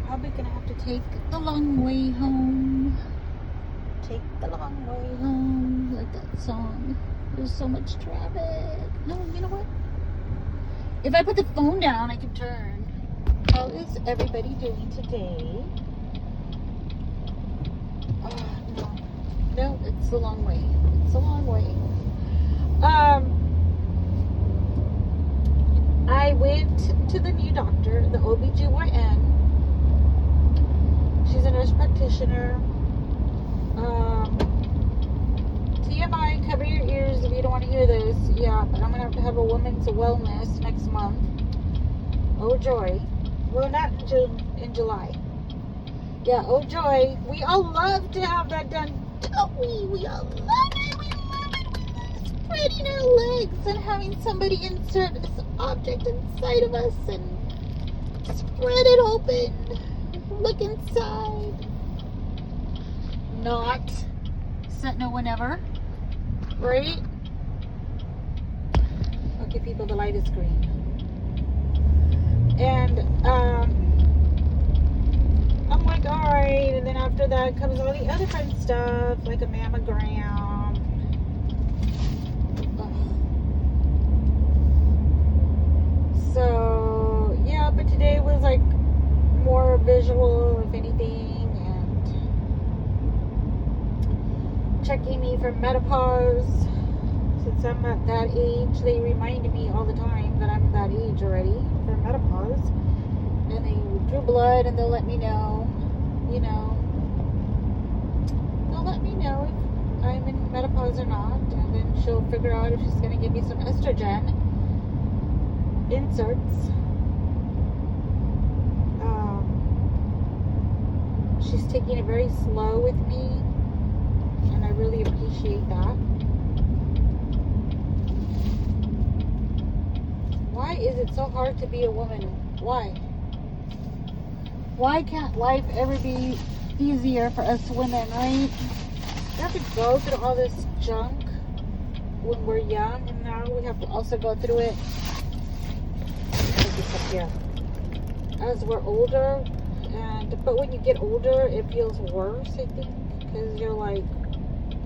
Probably gonna have to take the long way home. Take the long way home. Like that song. There's so much traffic. No, you know what? If I put the phone down, I can turn. How is everybody doing today? No. No, it's a long way. It's a long way. I went to the new doctor, the OBGYN. She's a nurse practitioner. TMI, cover your ears if you don't want to hear this. Yeah, but I'm going to have a women's wellness next month. Oh, joy. Well, not in June, in July. Yeah, oh, joy. We all love to have that done, don't we? We all love it. We love it. We love spreading our legs and having somebody insert this object inside of us and spread it open. Look inside. Not set no one ever. Right? Okay, people, the light is green. And I'm like, alright, and then after that comes all the other fun stuff, like a mammogram. So yeah, but today was like more visual, if anything, and checking me for menopause. Since I'm at that age, they remind me all the time that I'm at that age already for menopause. And they drew blood and they'll let me know, you know, they'll let me know if I'm in menopause or not. And then she'll figure out if she's going to give me some estrogen inserts. She's taking it very slow with me, and I really appreciate that. Why is it so hard to be a woman? Why? Why can't life ever be easier for us women, right? We have to go through all this junk when we're young, and now we have to also go through it as we're older. But when you get older, it feels worse, I think, because you're like,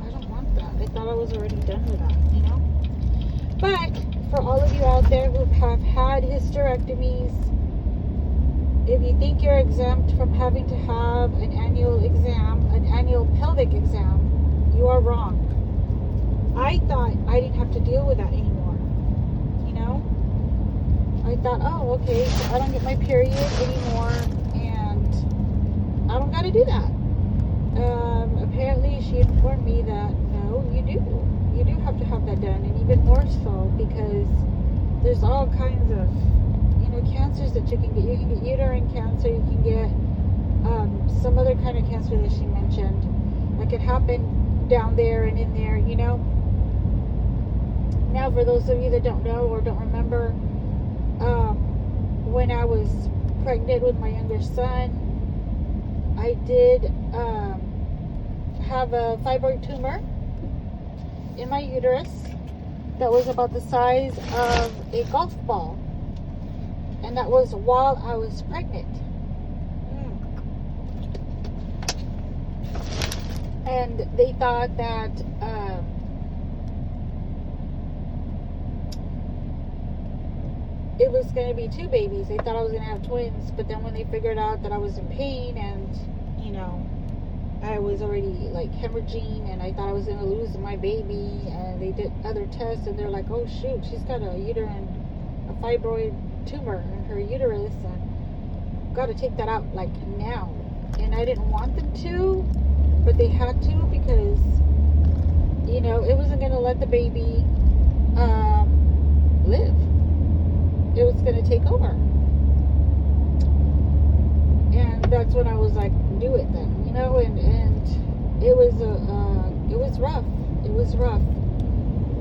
I don't want that. I thought I was already done with that, you know? But for all of you out there who have had hysterectomies, if you think you're exempt from having to have an annual exam, an annual pelvic exam, you are wrong. I thought I didn't have to deal with that anymore, you know? I thought, oh, okay, so I don't get my period anymore, and I don't got to do that. Apparently, she informed me that, no, you do. You do have to have that done, and even more so, because there's all kinds of, you know, cancers that you can get. You can get uterine cancer, you can get some other kind of cancer that she mentioned. That could happen down there and in there, you know. Now, for those of you that don't know or don't remember, when I was pregnant with my younger son, I did have a fibroid tumor in my uterus that was about the size of a golf ball, and that was while I was pregnant. And they thought that it was going to be two babies. They thought I was going to have twins, but then when they figured out that I was in pain and, you know, I was already like hemorrhaging and I thought I was going to lose my baby, and they did other tests and they're like, oh shoot, she's got a fibroid tumor in her uterus and got to take that out like now. And I didn't want them to, but they had to, because, you know, it wasn't going to let the baby live. It was going to take over. And that's when I was like, do it then, you know. And it was rough. It was rough,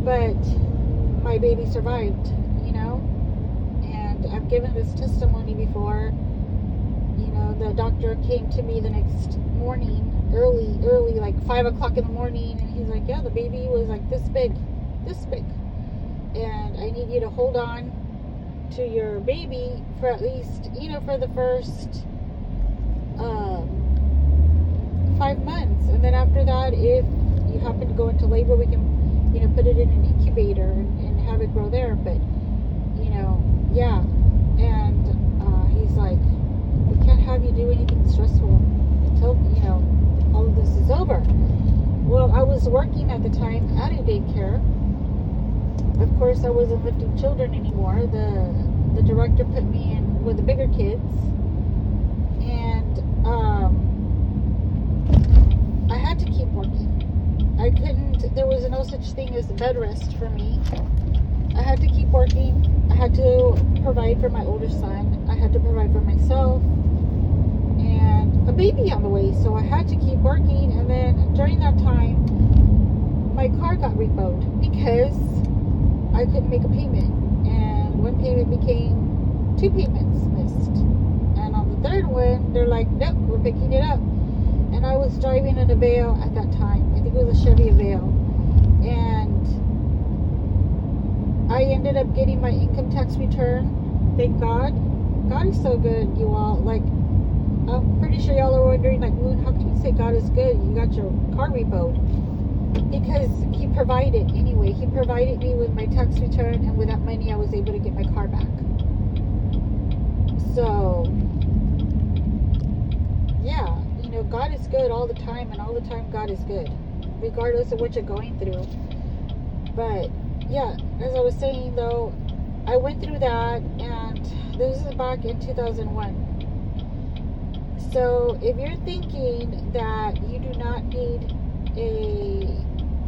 but my baby survived, you know. And I've given this testimony before. You know, the doctor came to me the next morning, early, like 5 o'clock in the morning, and he's like, yeah, the baby was like this big, and I need you to hold on to your baby for at least, you know, for the first 5 months, and then after that, if you happen to go into labor, we can, put it in an incubator and have it grow there. But yeah, and he's like, we can't have you do anything stressful until all of this is over. Well, I was working at the time at a daycare. Of course, I wasn't lifting children anymore. The director put me in with the bigger kids, and I had to keep working. I couldn't, there was no such thing as bed rest for me. I had to keep working. I had to provide for my older son. I had to provide for myself and a baby on the way. So I had to keep working. And then during that time, my car got repoed because I couldn't make a payment. And one payment became 2 payments missed. And on the third one, they're like, nope, we're picking it up. And I was driving an Aveo at that time. I think it was a Chevy Aveo. And I ended up getting my income tax return. Thank God. God is so good, you all. Like, I'm pretty sure y'all are wondering, like, Moon, how can you say God is good? You got your car repoed. Because he provided anyway. He provided me with my tax return, and with that money, I was able to get my car back. So, yeah, God is good all the time, and all the time God is good, regardless of what you're going through. But yeah, as I was saying though, I went through that, and this is back in 2001. So if you're thinking that you do not need a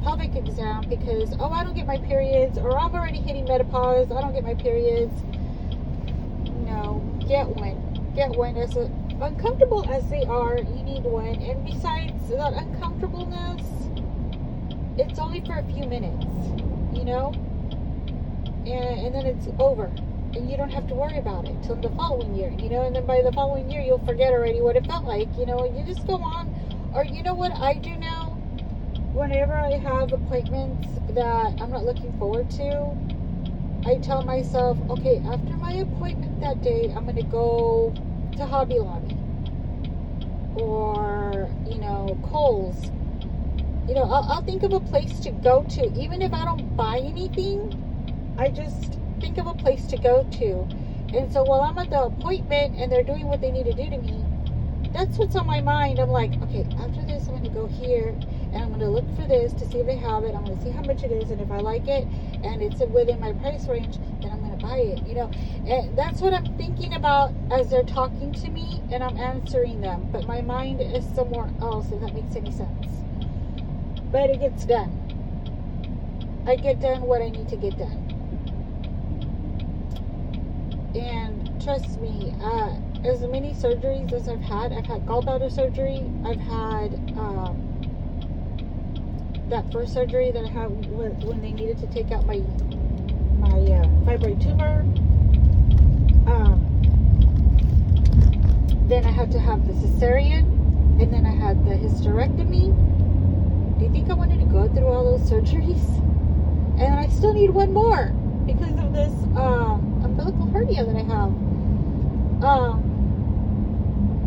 pelvic exam because, oh, I don't get my periods, or I'm already hitting menopause, I don't get my periods, no, get one. As uncomfortable as they are, you need one. And besides that uncomfortableness, it's only for a few minutes, and then it's over, and you don't have to worry about it till the following year, and then by the following year you'll forget already what it felt like, you just go on. Or what I do now, whenever I have appointments that I'm not looking forward to, I tell myself, okay, after my appointment that day, I'm going to go to Hobby Lobby or, Kohl's. I'll think of a place to go to. Even if I don't buy anything, I just think of a place to go to. And so while I'm at the appointment and they're doing what they need to do to me, that's what's on my mind. I'm like, okay, after this, I'm going to go here and I'm going to look for this to see if they have it. I'm going to see how much it is, and if I like it and it's within my price range, then I'm going to buy it, And that's what I'm thinking about as they're talking to me and I'm answering them. But my mind is somewhere else, if that makes any sense. But it gets done. I get done what I need to get done. And trust me, as many surgeries as I've had gallbladder surgery, I've had that first surgery that I had when they needed to take out my fibroid tumor. Then I had to have the cesarean, and then I had the hysterectomy. Do you think I wanted to go through all those surgeries? And I still need one more because of this umbilical hernia that I have.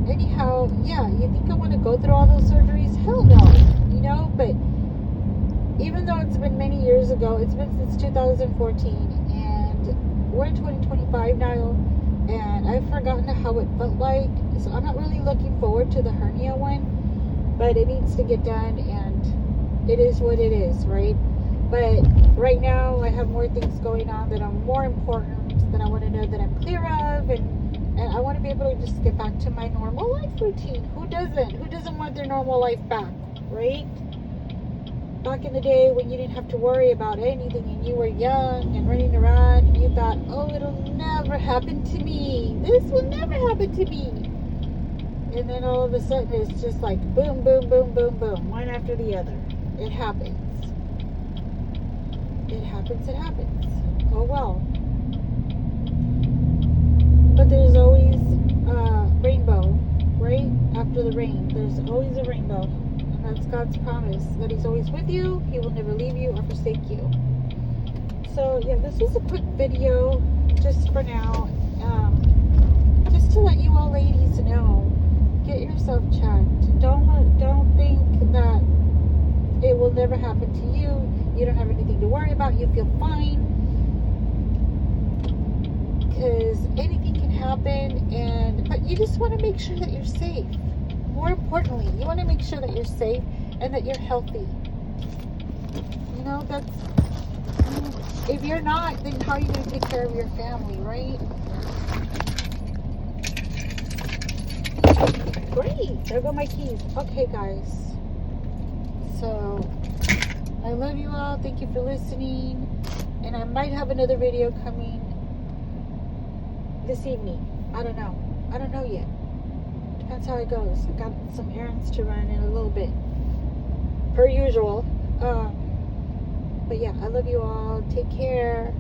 Anyhow, yeah, you think I want to go through all those surgeries? Hell no, but even though it's been many years ago, it's been since 2014, and we're in 2025 now, and I've forgotten how it felt like, so I'm not really looking forward to the hernia one, but it needs to get done, and it is what it is, right? But right now, I have more things going on that are more important, that I want to know that I'm clear of, and I want to be able to just get back to my normal life routine. Who doesn't? Who doesn't want their normal life back, right? Back in the day when you didn't have to worry about anything and you were young and running around and you thought, oh, it'll never happen to me. This will never happen to me. And then all of a sudden it's just like boom, boom, boom, boom, boom, one after the other. It happens. It happens. Oh well. But there's always a rainbow, right? After the rain, there's always a rainbow. And that's God's promise, that He's always with you. He will never leave you or forsake you. So, yeah, this was a quick video just for now. Just to let you all ladies know Get yourself checked. Don't think that it will never happen to you. You don't have anything to worry about. You feel fine. Because anything can happen, but you just want to make sure that you're safe. More importantly, you want to make sure that you're safe and that you're healthy. You know, if you're not, then how are you going to take care of your family, right? Great. There go my keys. Okay, guys. So, I love you all. Thank you for listening. And I might have another video coming this evening. I don't know yet. Depends how it goes. I got some errands to run in a little bit. Per usual. But yeah, I love you all. Take care.